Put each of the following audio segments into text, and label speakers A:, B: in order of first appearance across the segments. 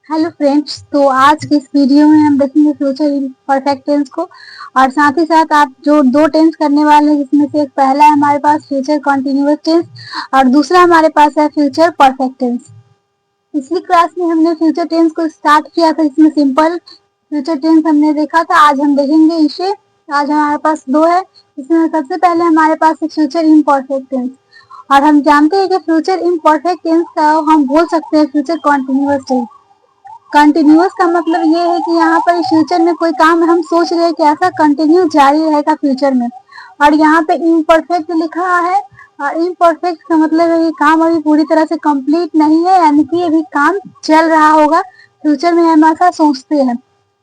A: Hello friends, तो आज की इस वीडियो में हम देखेंगे फ्यूचर परफेक्ट टेंस को और साथ ही साथ आप जो दो टेंस करने वाले हैं जिसमें से एक पहला है हमारे पास फ्यूचर कंटिन्यूअस टेंस और दूसरा हमारे पास है फ्यूचर परफेक्ट टेंस। पिछली क्लास में हमने फ्यूचर टेंस को स्टार्ट किया था, इसमें सिंपल फ्यूचर टेंस हमने देखा था। आज हम देखेंगे इसे। आज हमारे पास दो है, इसमें सबसे पहले हमारे पास है फ्यूचर इम्परफेक्ट टेंस और हम जानते हैं कि फ्यूचर इम्परफेक्ट टेंस का हम बोल सकते हैं फ्यूचर कंटिन्यूअस टेंस। कंटिन्यूअस का मतलब ये है कि यहाँ पर फ्यूचर में कोई काम हम सोच रहे हैं कि ऐसा कंटिन्यू जारी रहेगा फ्यूचर में, और यहाँ पे इम्परफेक्ट लिखा है और इम्परफेक्ट का मतलब है कि काम अभी पूरी तरह से कंप्लीट नहीं है, यानी कि अभी काम चल रहा होगा फ्यूचर में, हम ऐसा सोचते हैं।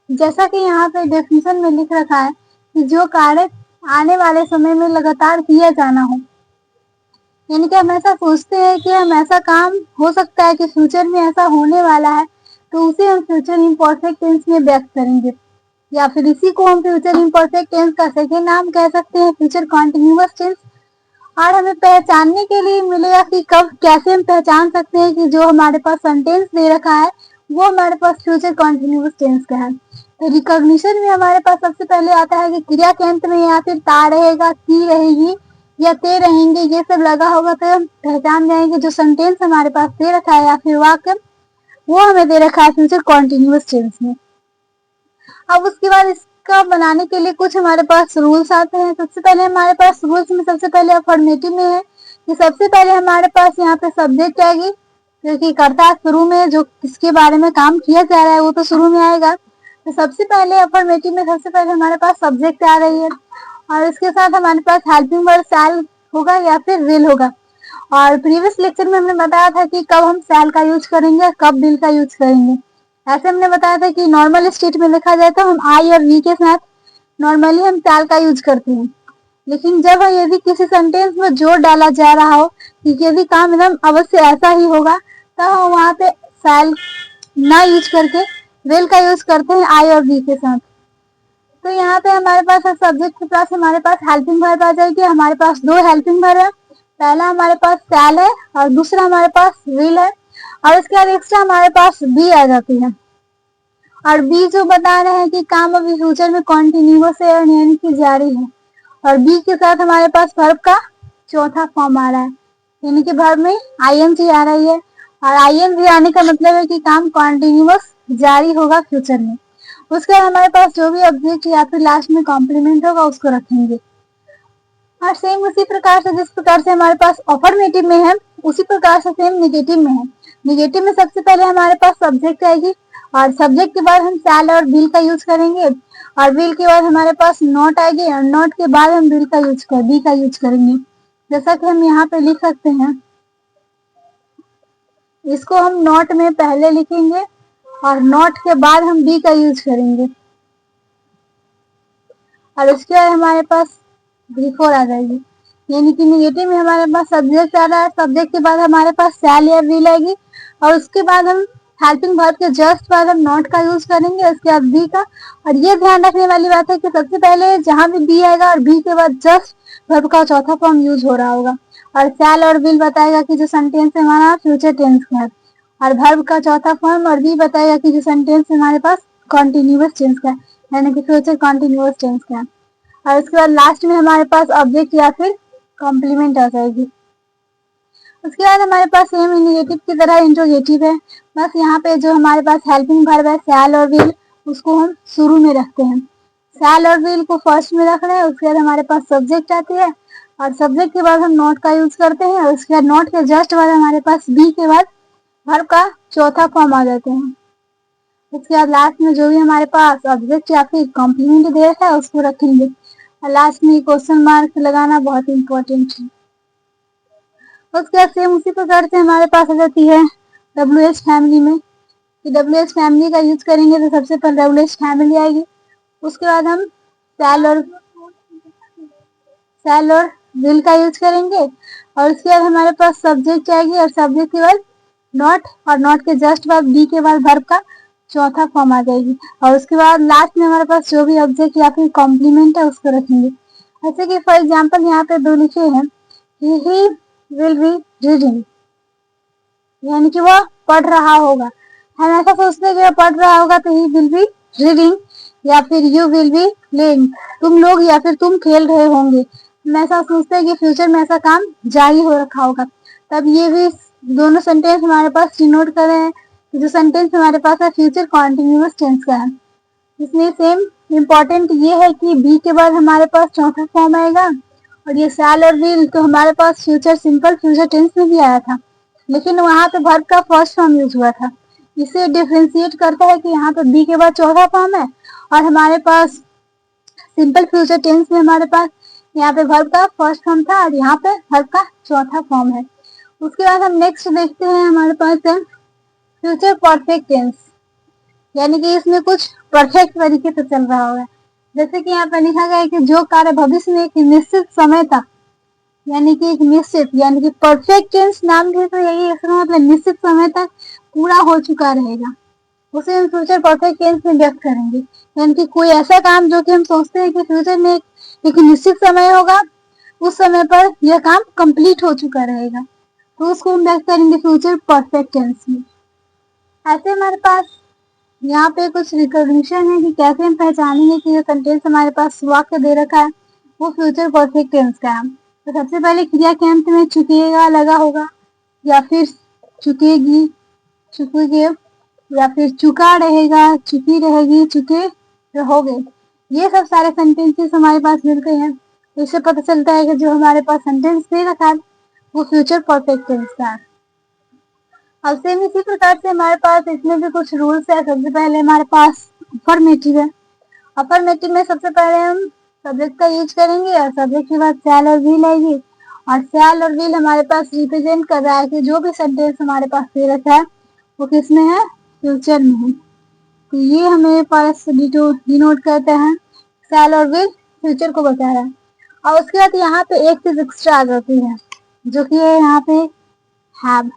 A: जैसा कि यहाँ पे डेफिनेशन में लिख रखा है कि जो कार्य आने वाले समय में लगातार किया जाना हो, यानी कि हम ऐसा सोचते हैं कि हम ऐसा काम हो सकता है कि फ्यूचर में ऐसा होने वाला है, तो उसे हम फ्यूचर इम्परफेक्ट टेंस में व्यक्त करेंगे, या फिर इसी को हम फ्यूचर इम्परफेक्ट टेंस का सेकेंड नाम कह सकते हैं फ्यूचर कॉन्टिन्यूअस टेंस। और हमें पहचानने के लिए मिलेगा कि कब कैसे हम पहचान सकते हैं कि जो हमारे पास सेंटेंस दे रखा है वो हमारे पास फ्यूचर कॉन्टिन्यूअस टेंस का है। तो रिकॉग्निशन में हमारे पास सबसे पहले आता है कि क्रिया के अंत में या फिर ता रहेगा, की रहेगी या ते रहेंगे, ये सब लगा होगा तो हम पहचान जाएंगे जो सेंटेंस हमारे पास दे रखा है या फिर वाक्य वो हमें दे रखा है फ्यूचर कॉन्टिन्यूअस टेंस में। अब उसके बाद इसका बनाने के लिए कुछ हमारे पास रूल्स आते हैं। सबसे पहले हमारे पास रूल्स में सबसे पहले अफर्मेटिव में है कि सबसे पहले हमारे पास यहाँ पे सब्जेक्ट आएगी, जो कि कर्ता शुरू में जो किसके बारे में काम किया जा रहा है वो तो शुरू में आएगा। तो सबसे पहले अफर्मेटिव में सबसे पहले हमारे पास सब्जेक्ट आ रही है और इसके साथ हमारे पास हेल्पिंग वर्ब शैल होगा या फिर विल होगा। और प्रीवियस लेक्चर में हमने बताया था कि कब हम शैल का यूज करेंगे, कब विल का यूज करेंगे। ऐसे हमने बताया था कि नॉर्मल स्टेट में लिखा जाए तो हम आई और वी के साथ नॉर्मली हम शैल का यूज करते हैं, लेकिन जब यदि किसी सेंटेंस में जोर डाला जा रहा हो कि यदि काम एकदम अवश्य ऐसा ही होगा, तो हम वहाँ पे शैल ना यूज करके विल का यूज करते हैं आई और वी के साथ। तो यहाँ पे हमारे पास सब्जेक्ट के पास हमारे पास हेल्पिंग वर्ब आ जाएगी। हमारे पास दो हेल्पिंग वर्ब है, पहला हमारे पास शैल है और दूसरा हमारे पास विल है, और इसके बाद एक्स्ट्रा हमारे पास बी आ जाती है। और बी जो बता रहे हैं कि काम अभी फ्यूचर में कंटिन्यूअस है यानी कि जारी है, और बी के साथ हमारे पास वर्ब का चौथा फॉर्म आ रहा है, यानी कि वर्ब में आईएनजी आ रही है, और आईएनजी आने का मतलब है कि काम कंटिन्यूअस जारी होगा फ्यूचर में। उसके बाद हमारे पास जो भी ऑब्जेक्ट या फिर लास्ट में कॉम्प्लीमेंट होगा उसको रखेंगे। और सेम उसी प्रकार से जिस प्रकार से हमारे पास अफर्मेटिव में है उसी प्रकार से सेम निगेटिव में है। निगेटिव में सबसे पहले हमारे पास सब्जेक्ट आएगी और सब्जेक्ट के बाद हम शैल और विल का यूज करेंगे, और विल के बाद हमारे पास नॉट आएगी और नॉट के बाद हम विल का यूज कर बी का यूज करेंगे। जैसा कि हम यहाँ पे लिख सकते हैं, इसको हम नॉट में पहले लिखेंगे और नॉट के बाद हम बी का यूज करेंगे, और उसके बाद हमारे पास बिफोर आ जाएगी। यानी कि निगेटिव में हमारे पास सब्जेक्ट आ रहा है, सब्जेक्ट के बाद हमारे पास शैल या विल आएगी, और उसके बाद हम हेल्पिंग वर्ब के जस्ट बाद हम नॉट का यूज करेंगे, उसके बाद बी का। और ये ध्यान रखने वाली बात है कि सबसे पहले जहां भी बी आएगा और बी के बाद जस्ट वर्ब का चौथा फॉर्म यूज हो रहा होगा, और शैल और विल बताएगा कि जो सेंटेंस है हमारा फ्यूचर टेंस का है, और वर्ब का चौथा फॉर्म और बी बताएगा कि जो सेंटेंस हमारे पास कॉन्टिन्यूअस टेंस का है, यानी कि फ्यूचर कॉन्टिन्यूअस टेंस का है। और उसके बाद लास्ट में हमारे पास ऑब्जेक्ट या फिर कॉम्प्लीमेंट आ जाएगी। उसके बाद हमारे पास सेम निगेटिव की तरह इंट्रोगेटिव है, बस यहाँ पे जो हमारे पास हेल्पिंग वर्ब है शैल और विल उसको हम शुरू में रखते हैं। शैल और विल को फर्स्ट में रख रहे हैं, उसके बाद हमारे पास सब्जेक्ट आती है और सब्जेक्ट के बाद हम नॉट का यूज करते हैं, और उसके बाद नॉट के जस्ट बाद हमारे पास बी के बाद वर्ब का चौथा फॉर्म आ जाते हैं। उसके बाद लास्ट में जो भी हमारे पास ऑब्जेक्ट या फिर कॉम्प्लीमेंट दे रखा है उसको रखेंगे, और लास्ट में क्वेश्चन मार्क लगाना बहुत इंपॉर्टेंट है। उसके बाद सेम उसी प्रकार से हमारे पास आ जाती है WH फैमिली में, कि WH फैमिली का यूज करेंगे तो सबसे पहले WH फैमिली आएगी, उसके बाद हम शैल और विल का यूज करेंगे, और उसके बाद हमारे पास सब्जेक्ट आएगी और सब्जेक्ट के बाद नॉट, और नॉट के जस्ट बाद बी के बाद वर्ब का चौथा फॉर्म आ जाएगी, और उसके बाद लास्ट में हमारे पास जो भी ऑब्जेक्ट या फिर कॉम्प्लीमेंट है उसको रखेंगे। जैसे कि फॉर एग्जांपल यहाँ पे दो लिखे हैं कि ही विल बी रीडिंग, यानी कि वह पढ़ रहा होगा, हम ऐसा सोचते हैं कि वो पढ़ रहा होगा तो ही विल बी रीडिंग, या फिर यू विल बी प्लेइंग, तुम लोग या फिर तुम खेल रहे होंगे। हम ऐसा सोचते हैं कि फ्यूचर में ऐसा काम जारी हो रखा होगा। तब ये भी दोनों सेंटेंस हमारे पास डिनोट कर रहे हैं। जो सेंटेंस हमारे पास है फ्यूचर कॉन्टिन्यूअस टेंस का है। इसमें सेम इम्पोर्टेंट ये है कि बी के बाद हमारे पास चौथा फॉर्म आएगा, और ये शैल और विल तो हमारे पास फ्यूचर सिंपल फ्यूचर टेंस में भी आया था, लेकिन वहां पे वर्ब का फर्स्ट फॉर्म यूज हुआ था। इसे डिफ्रेंशिएट करता है कि यहाँ पे बी के बाद चौथा फॉर्म है, और हमारे पास सिंपल फ्यूचर टेंस में हमारे पास यहाँ पे वर्ब का फर्स्ट फॉर्म था और यहाँ पे वर्ब का चौथा फॉर्म है। उसके बाद हम नेक्स्ट देखते हैं, हमारे पास है फ्यूचर परफेक्ट टेंस, यानी कि इसमें कुछ परफेक्ट तरीके से चल रहा होगा। जैसे कि यहाँ पे लिखा गया है कि जो कार्य भविष्य में एक निश्चित समय तक, यानी कि एक निश्चित, यानी कि परफेक्ट टेंस नाम भी तो यही है, इसका मतलब निश्चित समय तक पूरा हो चुका रहेगा, उसे हम फ्यूचर परफेक्ट टेंस में व्यक्त करेंगे। यानी कि कोई ऐसा काम जो कि हम सोचते हैं कि फ्यूचर में एक निश्चित समय होगा, उस समय पर यह काम कंप्लीट हो चुका रहेगा, तो उसको हम व्यक्त करेंगे फ्यूचर परफेक्ट टेंस में। ऐसे हमारे पास यहाँ पे कुछ रिकॉग्निशन है कि कैसे हम पहचानेंगे कि जो सेंटेंस हमारे पास वाक्य दे रखा है वो फ्यूचर परफेक्ट टेंस का है। तो सबसे पहले क्रिया के अंत में चुकेगा लगा होगा, या फिर चुकेगी, चुकेगे, या फिर चुका रहेगा, चुकी रहेगी, चुके रहोगे। ये सब सारे सेंटेंसेस हमारे पास मिलते हैं, इससे पता चलता है कि जो हमारे पास सेंटेंस दे रखा है वो फ्यूचर परफेक्ट टेंस का है। अब सेम इसी प्रकार से हमारे पास इसमें भी कुछ रूल्स है। सबसे पहले हमारे पास अफर्मेटिव है। अफर्मेटिव में सबसे पहले हम सब्जेक्ट का यूज करेंगे, और सब्जेक्ट के बाद शैल और विल आएगी, और शैल और विल हमारे पास रिप्रेजेंट कर रहा है कि जो भी सेंटेंस हमारे पास दे रखा है वो किसमें है, फ्यूचर में है। तो ये हमें पास डिनोट करता है, शैल और विल फ्यूचर को बता रहा है। और उसके बाद यहाँ पे एक चीज एक्स्ट्रा आ जाती है, जो कि है यहाँ पे हैव।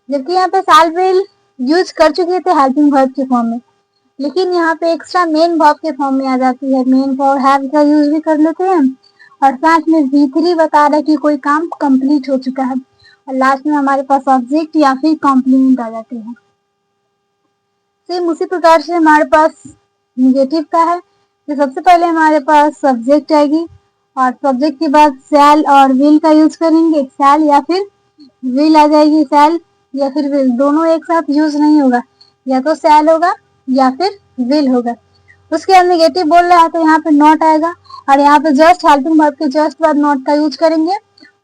A: जबकि यहाँ पे शैल विल यूज कर चुके थे हेल्पिंग वर्ब के फॉर्म में, लेकिन यहाँ पे एक्स्ट्रा मेन वर्ब के फॉर्म में आ जाती है। मेन फॉर हैव का यूज भी कर लेते हैं, और साथ में V3 बता रहा है कि कोई काम कंप्लीट हो चुका है, और लास्ट में हमारे पास ऑब्जेक्ट या फिर कॉम्प्लीमेंट आ जाते हैं। सेम उसी प्रकार से हमारे पास निगेटिव का है, तो सबसे पहले हमारे पास सब्जेक्ट आएगी, और सब्जेक्ट के बाद शैल और विल का यूज करेंगे। शैल या फिर विल आ जाएगी, शैल या फिर विल, दोनों एक साथ यूज नहीं होगा, या तो शैल होगा या फिर विल होगा। उसके बाद निगेटिव बोल रहा है तो यहाँ पे नॉट आएगा, और यहाँ पे जस्ट हेल्पिंग वर्ब के जस्ट बाद नॉट का यूज करेंगे,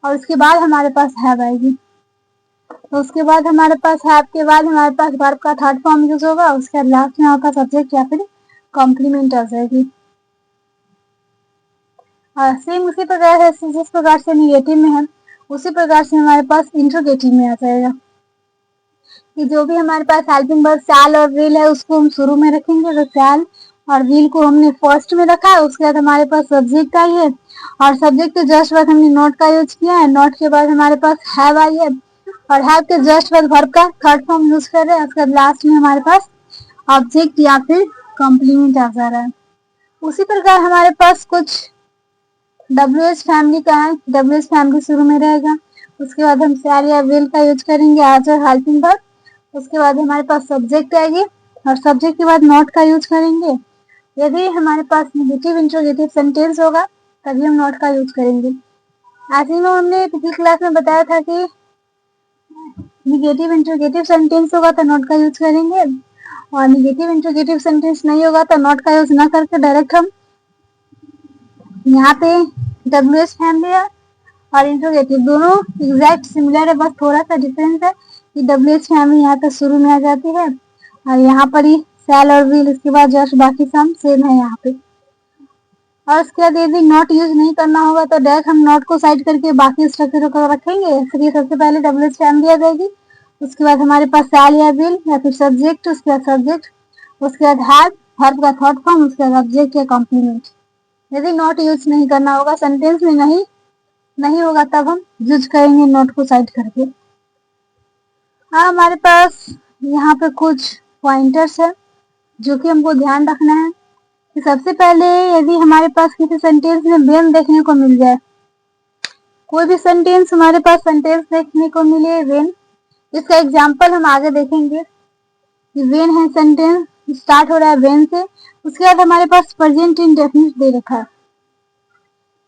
A: और उसके बाद हमारे पास हैव आएगी। तो उसके बाद हमारे पास हैव के बाद हमारे पास वर्ब का थर्ड फॉर्म यूज होगा, उसके बाद लास्ट में आपका सब्जेक्ट या फिर कॉम्प्लीमेंट आ जाएगी। सेम उसी प्रकार से जिस प्रकार से निगेटिव में है उसी प्रकार से हमारे पास इंट्रोगेटिव में आ जाएगा, कि जो भी हमारे पास हेल्पिंग वर्ब शैल और विल है उसको हम शुरू में रखेंगे। तो शैल और विल को हमने फर्स्ट में रखा है, उसके बाद हमारे पास सब्जेक्ट आई है, और सब्जेक्ट के जस्ट बाद हमने नॉट का यूज किया है, नॉट के बाद हमारे पास हैव आई है, और हैव के जस्ट बाद वर्ब का थर्ड फॉर्म यूज कर रहे हैं। उसके बाद लास्ट में हमारे पास ऑब्जेक्ट या फिर कॉम्प्लीमेंट आ जा रहा है। उसी प्रकार हमारे पास कुछ WH फैमिली का है, WH फैमिली शुरू में रहेगा, उसके बाद हम शैल या विल का यूज करेंगे एज अ हेल्पिंग वर्ब, उसके बाद हमारे पास सब्जेक्ट आएगी, और सब्जेक्ट के बाद नॉट का यूज करेंगे। यदि हमारे पास नेगेटिव इंट्रोगेटिव सेंटेंस होगा तभी हम नॉट का यूज करेंगे। ऐसे में हमने पिछली क्लास में बताया था कि निगेटिव इंट्रोगेटिव सेंटेंस होगा तो नॉट का यूज करेंगे, और निगेटिव इंट्रोगेटिव सेंटेंस नहीं होगा तो नॉट का यूज ना करके डायरेक्ट हम यहाँ पे WH फैमिली है और इंट्रोगेटिव दोनों एग्जैक्ट सिमिलर है, बस थोड़ा सा डिफरेंस है कि WH फैमिली यहाँ पे शुरू में आ जाती है, और यहाँ पर ही शैल और विल इसके बाद जस्ट बाकी सम सेम है यहाँ पे। और उसके बाद यदि नॉट यूज नहीं करना होगा तो डायरेक्ट हम नॉट को साइड करके बाकी स्ट्रक्चर को रखेंगे। इसलिए सबसे पहले WH फैमिली आ जाएगी, उसके बाद हमारे पास शैल या विल या फिर सब्जेक्ट, उसके बाद सब्जेक्ट, उसके बाद हैव, वर्ब का थर्ड फॉर्म, उसके बाद ऑब्जेक्ट या कॉम्प्लीमेंट। यदि नॉट यूज नहीं करना होगा सेंटेंस में नहीं होगा तब हम यूज करेंगे नॉट को साइड करके। हाँ, हमारे पास यहाँ पे कुछ पॉइंटर्स है जो कि हमको ध्यान रखना है कि सबसे पहले यदि हमारे पास किसी सेंटेंस में वेन देखने को मिल जाए, कोई भी सेंटेंस हमारे पास सेंटेंस देखने को मिले वेन, इसका एग्जाम्पल हम आगे देखेंगे वेन है, सेंटेंस स्टार्ट हो रहा है वेन से। उसके बाद हमारे पास प्रेजेंट इंडेफिनिट दे रखा है।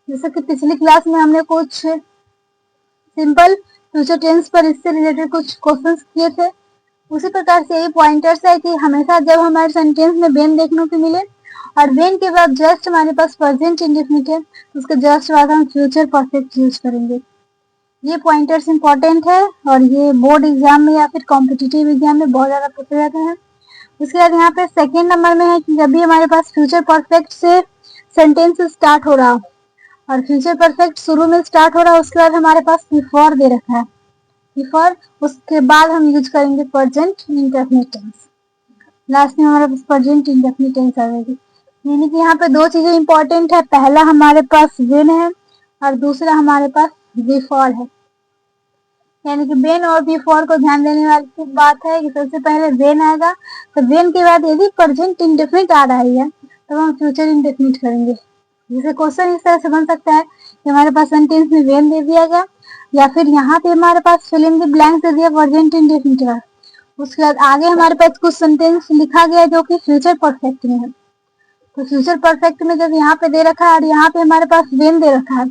A: जैसे कि पिछली क्लास में हमने कुछ सिंपल फ्यूचर टेंस पर इससे रिलेटेड कुछ क्वेश्चंस किए थे, उसी प्रकार से ये पॉइंटर्स है कि हमेशा जब हमारे सेंटेंस में वेन देखने को मिले और वेन के बाद जस्ट हमारे पास प्रेजेंट इंडेफिनिट है, उसके जस्ट बाद हम फ्यूचर परफेक्ट यूज करेंगे। ये पॉइंटर्स इंपॉर्टेंट है और ये बोर्ड एग्जाम में या फिर कॉम्पिटिटिव एग्जाम में बहुत ज्यादा पूछे जाते हैं। उसके बाद यहाँ पे सेकेंड नंबर में है कि जब भी हमारे पास फ्यूचर परफेक्ट से सेंटेंस स्टार्ट हो रहा हो और फ्यूचर परफेक्ट शुरू में स्टार्ट हो रहा है, उसके बाद हमारे पास बिफोर दे रखा है, बिफोर, उसके बाद हम यूज करेंगे प्रेजेंट इंडेफिनिट टेंस। लास्ट में हमारे पास प्रेजेंट इंडेफिनिट टेंस आ जाएगी। यानी कि यहाँ पे दो चीजें इंपॉर्टेंट है, पहला हमारे पास वेन है और दूसरा हमारे पास बिफोर है। यानी कि वेन और बिफोर को ध्यान देने वाली बात है कि सबसे पहले वेन आएगा, तो वेन के बाद यदि प्रेजेंट इंडेफिनिट आ रहा है तो हम फ्यूचर इंडेफिनिट करेंगे। जैसे क्वेश्चन इस तरह से बन सकता है कि हमारे पास सेंटेंस में वेन दे दिया गया या फिर यहाँ पे हमारे पास फिल इन द ब्लैंक्स दे दिया प्रेजेंट इंडेफिनिट का, उसके बाद आगे हमारे पास कुछ सेंटेंस लिखा गया जो कि फ्यूचर परफेक्ट में है। तो फ्यूचर परफेक्ट में जब यहाँ पे दे रखा है और यहाँ पे हमारे पास वेन दे रखा है,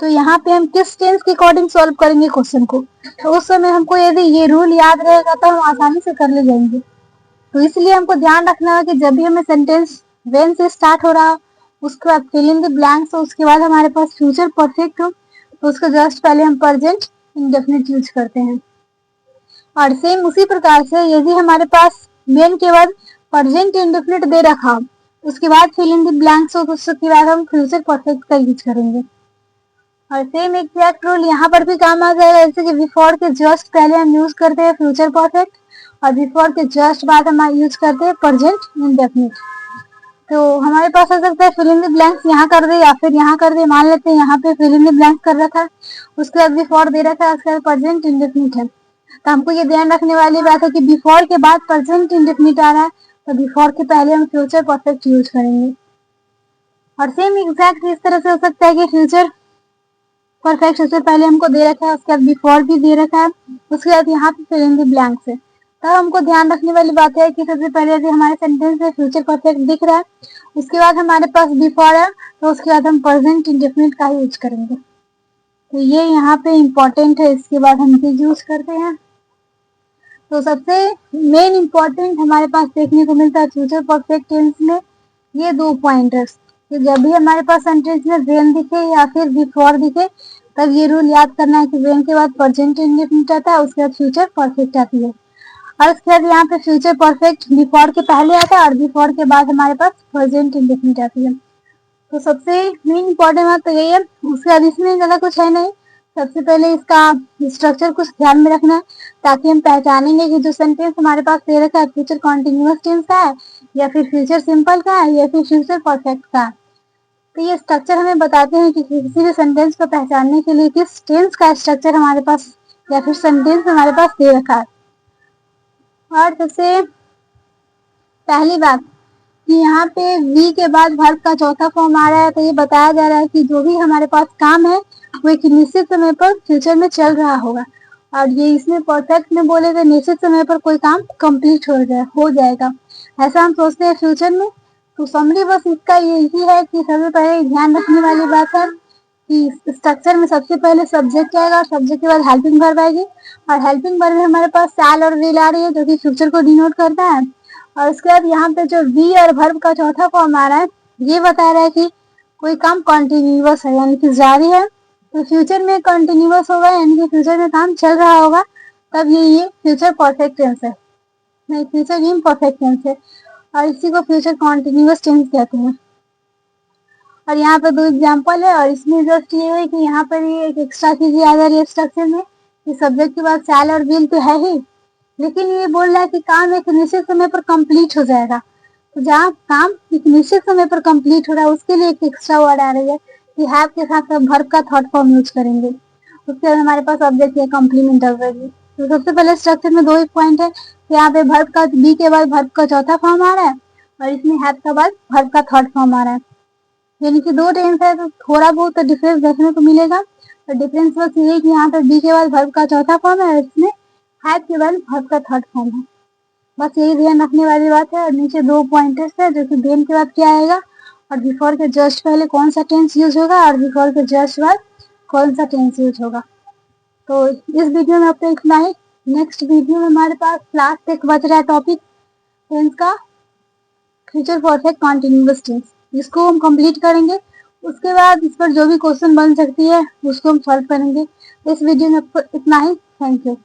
A: तो यहाँ पे हम किस टेंस के अकॉर्डिंग सॉल्व करेंगे क्वेश्चन को, तो उस समय हमको यदि ये रूल याद रहेगा तो हम आसानी से कर ले जाएंगे। तो इसलिए हमको ध्यान रखना है कि जब भी हमें सेंटेंस वेन से स्टार्ट हो रहा, उसके बाद फिल इन द ब्लैंक्स हो, उसके बाद हमारे पास फ्यूचर परफेक्ट हो, तो उसका जस्ट पहले हम प्रेजेंट इंडेफिनिट यूज करते हैं। और सेम उसी प्रकार से यदि हमारे पास वेन के बाद प्रेजेंट इंडेफिनिट दे रखा, उसके बाद फिल इन द ब्लैंक्स हो, तो उसके बाद हम फ्यूचर परफेक्ट का यूज करेंगे। और सेम एग्जैक्ट रूल यहाँ पर भी काम आ जाएगा, जैसे कि बिफोर के जस्ट पहले हम यूज करते हैं फ्यूचर परफेक्ट और बिफोर के जस्ट बाद हम यूज करते हैं प्रेजेंट इंडेफिनिट। तो हमारे पास आ सकता है फिल इन द ब्लैंक्स यहाँ कर दे या फिर यहाँ कर दे। मान लेते हैं यहाँ पे फिल इन द ब्लैंक्स कर रखा है, उसके बाद बिफोर दे रखा है, उसके बाद प्रेजेंट इंडेफिनिट है। तो हमको ये ध्यान रखने वाली बात है कि बिफोर के बाद प्रेजेंट इंडेफिनिट आ रहा है, तो बिफोर के पहले हम फ्यूचर परफेक्ट यूज करेंगे। और सेम एग्जैक्ट इस तरह से हो सकता है कि फ्यूचर परफेक्ट सबसे पहले हमको दे रखा है, उसके बाद बिफोर भी दे रखा है, उसके बाद यहाँ पे फिल इन द ब्लैंक्स है। तब हमको ध्यान रखने वाली बात है कि सबसे पहले यदि हमारे सेंटेंस में फ्यूचर परफेक्ट दिख रहा है, उसके बाद हमारे पास बिफोर है, तो उसके बाद हम प्रेजेंट इंडेफिनिट का यूज करेंगे। तो ये यहाँ पे इम्पोर्टेंट है, इसके बाद हम भी यूज करते हैं। तो सबसे मेन इम्पोर्टेंट हमारे पास देखने को मिलता है फ्यूचर परफेक्ट टेंस में ये दो पॉइंटर्स, कि जब भी हमारे पास सेंटेंस में वेन दिखे या फिर बिफोर दिखे, तब ये रूल याद करना है कि वेन के बाद प्रेजेंट इंडेफिनिट आता है, उसके बाद फ्यूचर परफेक्ट आती है। और उसके बाद यहाँ पे फ्यूचर परफेक्ट बिफोर के पहले आता है और बिफोर के बाद हमारे पास प्रेजेंट इंडेफिनिट आती है। तो सबसे मेन इम्पोर्टेंट बात तो यही है, उसके बाद इसमें ज्यादा कुछ है नहीं। सबसे पहले इसका स्ट्रक्चर कुछ ध्यान में रखना है ताकि हम पहचानेंगे कि जो सेंटेंस हमारे पास दे रखा है फ्यूचर कॉन्टिन्यूअस टेंस का है या फिर फ्यूचर सिंपल का है या फिर फ्यूचर परफेक्ट का है। तो ये स्ट्रक्चर हमें बताते हैं कि किसी भी सेंटेंस को पहचानने के लिए किस टेंस का स्ट्रक्चर हमारे पास या फिर सेंटेंस हमारे पास दे रखा है। और सबसे पहली बात कि यहाँ पे वी के बाद वर्ब का चौथा फॉर्म आ रहा है, तो ये बताया जा रहा है कि जो भी हमारे पास काम है वो एक निश्चित समय पर फ्यूचर में चल रहा होगा। और ये इसमें परफेक्ट में बोले तो निश्चित समय पर कोई काम कंप्लीट हो जाएगा, ऐसा हम सोचते हैं फ्यूचर में। तो समरी बस इसका यही है कि सबसे पहले ध्यान रखने वाली बात है कि स्ट्रक्चर में सबसे पहले सब्जेक्ट आएगा और सब्जेक्ट के बाद हेल्पिंग वर्ब आएगी, और हेल्पिंग वर्ब में हमारे पास शैल और विल आ रही है जो कि फ्यूचर को डिनोट करता है। और उसके बाद यहाँ पे जो वी और वर्ब का चौथा फॉर्म आ रहा है, ये बता रहा है कि कोई काम कॉन्टिन्यूअस है यानी कि जारी है, तो फ्यूचर में कॉन्टिन्यूअस होगा यानी कि फ्यूचर में काम चल रहा होगा, तब ये फ्यूचर परफेक्ट टेंस है, नहीं फ्यूचर इम्परफेक्ट टेंस है, और इसी को फ्यूचर कॉन्टिन्यूअस टेंस कहते हैं। और यहाँ पे दो एग्जाम्पल है, और इसमें जस्ट ये है कि यहाँ पर ये एक एक्स्ट्रा चीज याद आ रही है स्ट्रक्चर में कि सब्जेक्ट के बाद शैल और विल तो है ही, लेकिन ये बोल रहा है कि काम एक निश्चित समय पर कंप्लीट हो जाएगा। तो जहाँ काम एक निश्चित समय पर कंप्लीट हो रहा है उसके लिए एक एक्स्ट्रा वर्ड आ रही है कि हैव के साथ वर्ब का थर्ड फॉर्म यूज करेंगे। उसके बाद हमारे पास ऑब्जेक्ट है कॉम्प्लीमेंट ऑब्जेक्ट। तो सबसे पहले स्ट्रक्चर में दो ही पॉइंट है, यहाँ पे वर्ब का बी के बाद वर्ब का चौथा फॉर्म आ रहा है और इसमें हैव के बाद वर्ब का थर्ड फॉर्म आ रहा है, यानी कि दो टेंस है तो थोड़ा बहुत तो डिफरेंस देखने को मिलेगा। तो डिफरेंस बस ये है कि यहाँ पे बी के बाद वर्ब का चौथा फॉर्म है और इसमें हैव के बाद वर्ब का थर्ड फॉर्म है। बस यही ध्यान रखने वाली बात है। और नीचे 2 पॉइंटर्स है जो कि देन के बाद क्या आएगा और बिफोर के जस्ट पहले कौन सा टेंस यूज होगा और बिफोर के जस्ट बाद कौन सा टेंस यूज होगा। तो इस वीडियो में अब तो इतना ही। नेक्स्ट वीडियो में हमारे पास लास्ट एक बच रहा है टॉपिक टेंस का, फ्यूचर परफेक्ट कॉन्टिन्यूअस टेंस, जिसको हम कंप्लीट करेंगे। उसके बाद इस पर जो भी क्वेश्चन बन सकती है उसको हम सॉल्व करेंगे। इस वीडियो में इतना ही। Thank you.